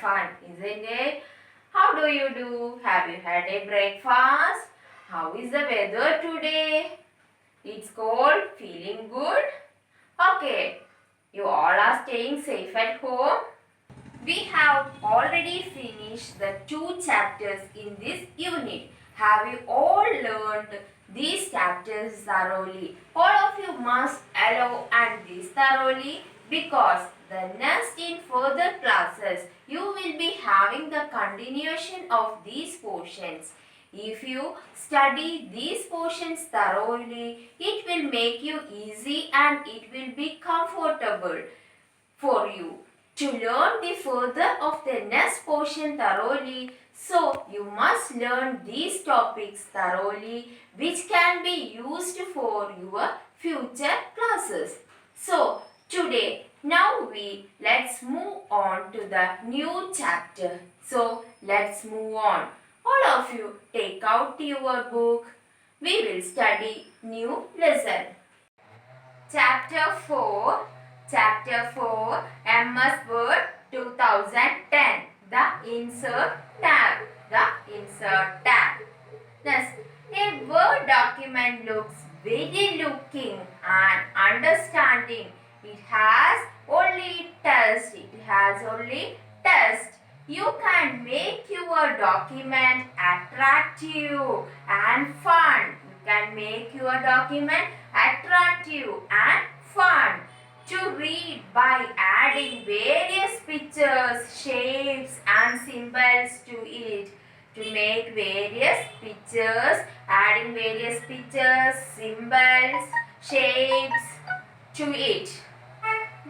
fun, isn't it? How do you do? Have you had a breakfast? How is the weather today? It's cold, feeling good? Okay, you all are staying safe at home? We have already finished the 2 chapters in this unit. Have you all learned these chapters thoroughly? All of you must allow and this thoroughly because the next in further classes you will be having the continuation of these portions. If you study these portions thoroughly, it will make you easy and it will be comfortable for you to learn the further of the next portion thoroughly. So you must learn these topics thoroughly which can be used for your future classes. So today now let's move on to the new chapter. So let's move on. All of you take out your book. We will study new lesson. Chapter 4 MS Word 2010. The Insert tab. Thus, a Word document looks very looking and understanding. It has only text. You can make your document attractive and fun. To read by adding various pictures, shapes and symbols to it. To make various pictures, adding various pictures, symbols, shapes to it.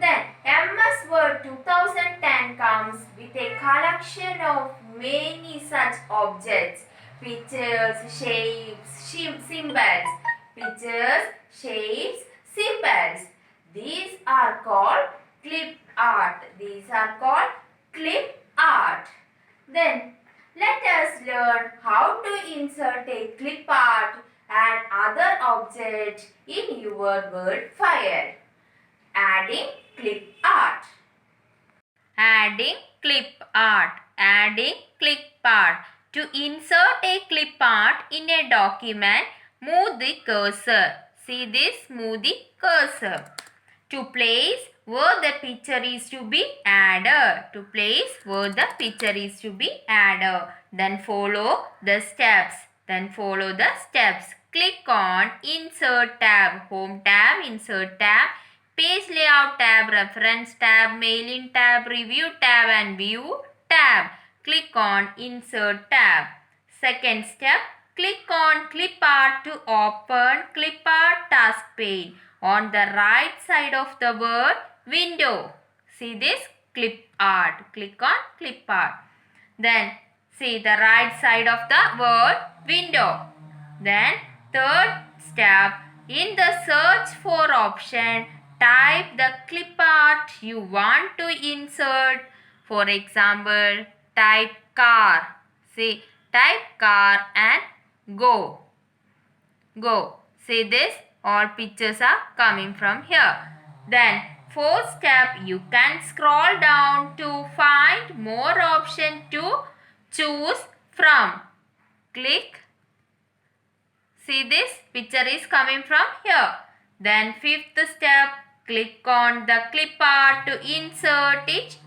Then MS Word 2010 comes with a collection of many such objects. Pictures, shapes, symbols. These are called clip art. Then let us learn how to insert a clip art and other objects in your Word file. Adding clip art. To insert a clip art in a document, move the cursor. See this, move the cursor. To place where the picture is to be added. Then follow the steps. Click on Insert tab, Home tab, Insert tab, Page Layout tab, Reference tab, Mail-in tab, Review tab and View tab. Click on Insert tab. Second step, click on Clip Art to open Clip Art task pane on the right side of the Word window. See this? Clip Art. Click on Clip Art. Then see the right side of the Word window. Then third step, in the search for option, type the clip art you want to insert. For example, type car. See, type car and go. See this? All pictures are coming from here. Then fourth step, you can scroll down to find more options to choose from. Click. See this? Picture is coming from here. Then fifth step, click on the clip art to insert it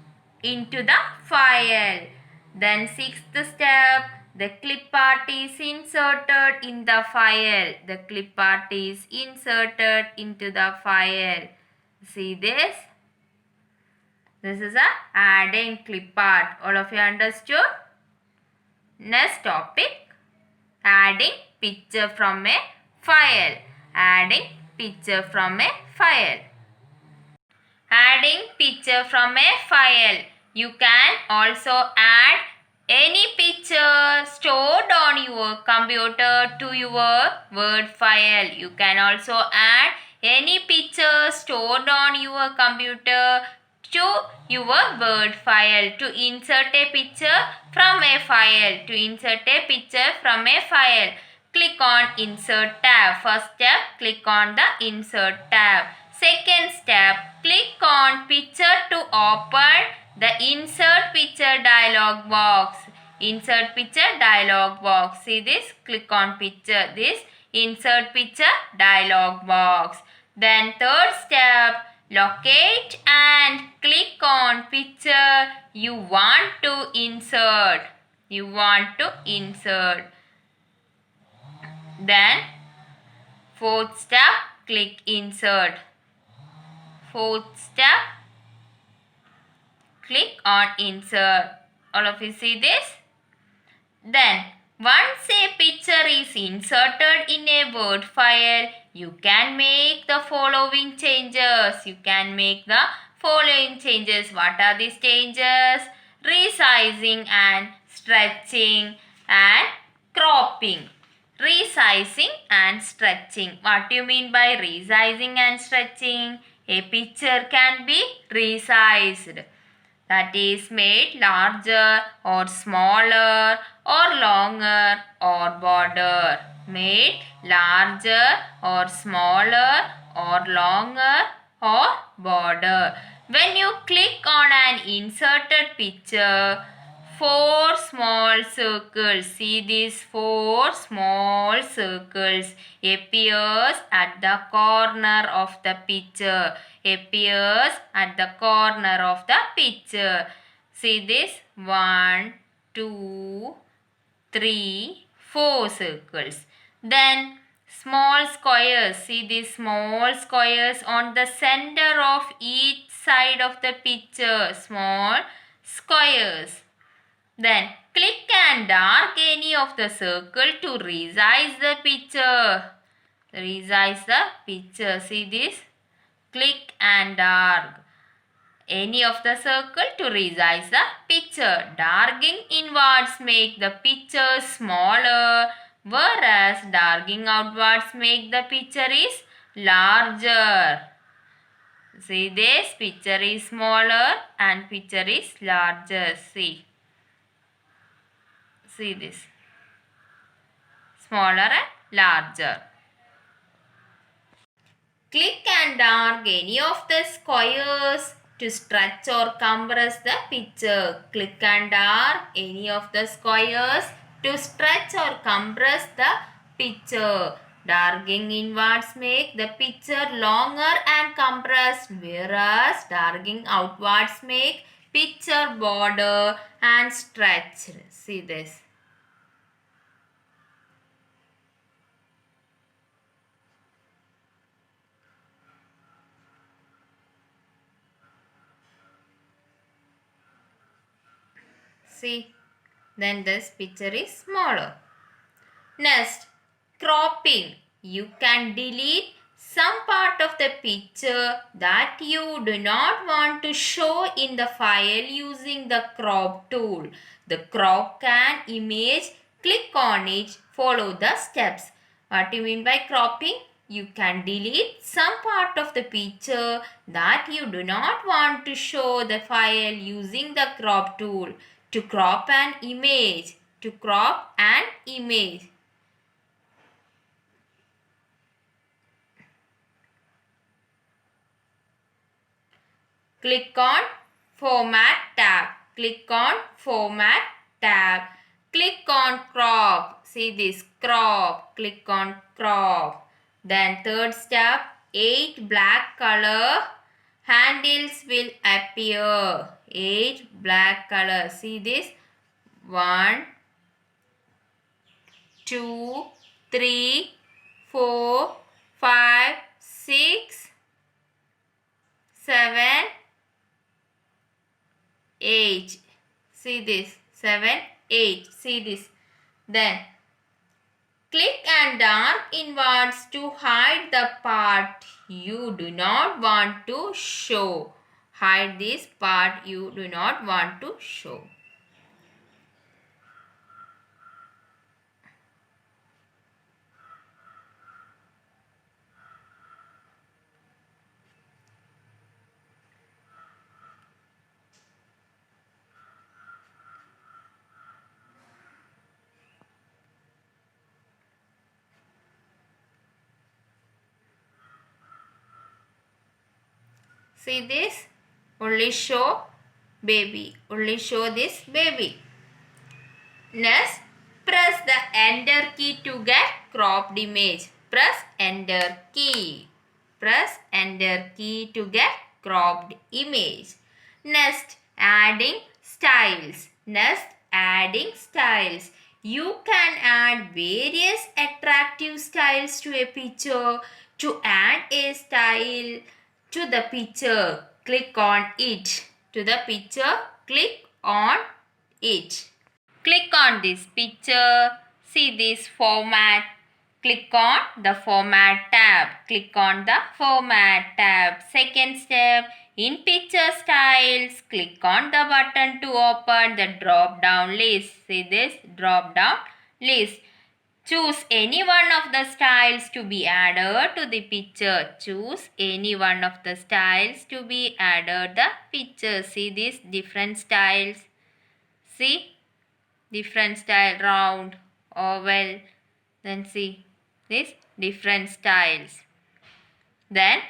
into the file. Then sixth step, the clip art is inserted in the file. See this? This is a adding clip art. All of you understood? Next topic, adding picture from a file. Adding picture from a file. You can also add any picture stored on your computer to your Word file. You can also add any picture stored on your computer to your Word file. To insert a picture from a file. Click on Insert tab. First step, click on the Insert tab. Second step, click on picture to open the insert picture dialog box. Insert picture dialog box. See this? Click on picture. This insert picture dialog box. Then third step, locate and click on picture you want to insert. You want to insert. Then fourth step, click insert. Fourth step, click on insert. All of you see this? Then once a picture is inserted in a Word file, you can make the following changes. You can make the following changes. What are these changes? Resizing and stretching and cropping. Resizing and stretching. What do you mean by resizing and stretching? A picture can be resized. That is made larger or smaller or longer or broader. Made larger or smaller or longer or broader. When you click on an inserted picture, four small circles, see these four small circles appears at the corner of the picture. Appears at the corner of the picture. See this? 1, 2, 3, 4 circles. Then small squares. See these small squares on the center of each side of the picture. Small squares. Then click and drag any of the circle to resize the picture. Resize the picture. See this? Click and drag any of the circle to resize the picture. Dragging inwards make the picture smaller, whereas dragging outwards make the picture is larger. See this? Picture is smaller and picture is larger. See. See this. Smaller and larger. Click and drag any of the squares to stretch or compress the picture. Click and drag any of the squares to stretch or compress the picture. Dragging inwards make the picture longer and compressed, whereas dragging outwards make picture broader and stretched. See this. See, then this picture is smaller. Next, cropping. You can delete some part of the picture that you do not want to show in the file using the crop tool. The crop an image, click on it, follow the steps. What do you mean by cropping? You can delete some part of the picture that you do not want to show the file using the crop tool. To crop an image. To crop an image. Click on Format tab. Click on Format tab. Click on Crop. See this, crop. Click on Crop. Then third step, 8 black color handles will appear. 8 black color. See this? 1, 2, 3, 4, 5, 6, 7, 8. See this? 7, 8. See this? Then click and drag inwards to hide the part you do not want to show. Hide this part you do not want to show. See this? Only show baby. Only show this baby. Next, press the enter key to get cropped image. Press enter key. Press enter key to get cropped image. Next, adding styles. Next, adding styles. You can add various attractive styles to a picture. To add a style to the picture, click on it. To the picture, click on it. Click on this picture. See this format. Click on the format tab. Click on the format tab. Second step, in picture styles, click on the button to open the drop down list. See this drop down list. Choose any one of the styles to be added to the picture. Choose any one of the styles to be added the picture. See these different styles. See different style, round, oval. Then see these different styles. Then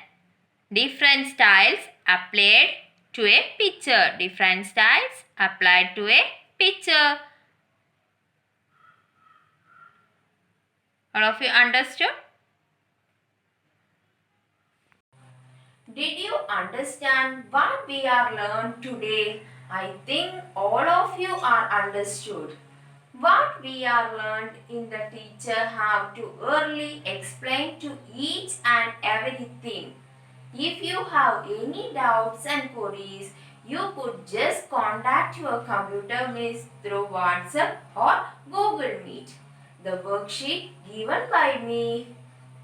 different styles applied to a picture. Different styles applied to a picture. All of you understood? Did you understand what we are learned today? I think all of you are understood. What we are learned in the teacher have to early explain to each and everything. If you have any doubts and queries, you could just contact your computer miss through WhatsApp or Google Meet. The worksheet given by me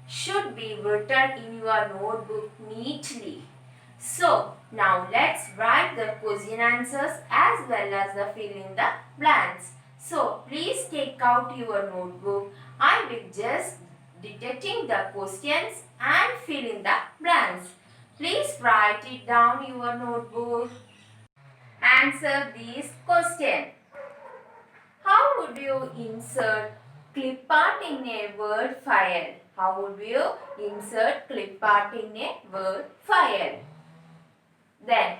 should be written in your notebook neatly. So, now let's write the question answers as well as the fill in the blanks. So, please take out your notebook. I will just dictating the questions and fill in the blanks. Please write it down your notebook. Answer these questions. How would you insert clip art in a Word file? How would you insert clip art in a Word file? Then,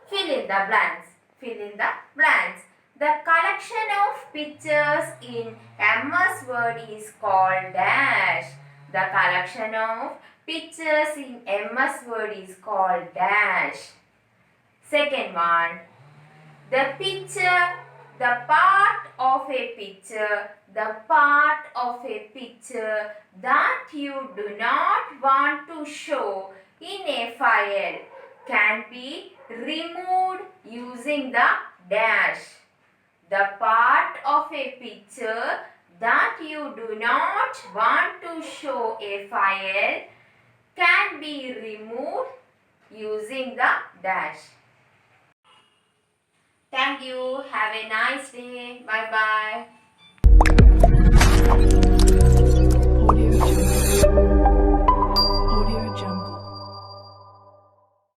fill in the blanks. Fill in the blanks. The collection of pictures in MS Word is called dash. The collection of pictures in MS Word is called dash. Second one, the picture, the part of a picture that you do not want to show in a file can be removed using the dash. The part of a picture that you do not want to show a file can be removed using the dash. Thank you. Have a nice day. Bye bye.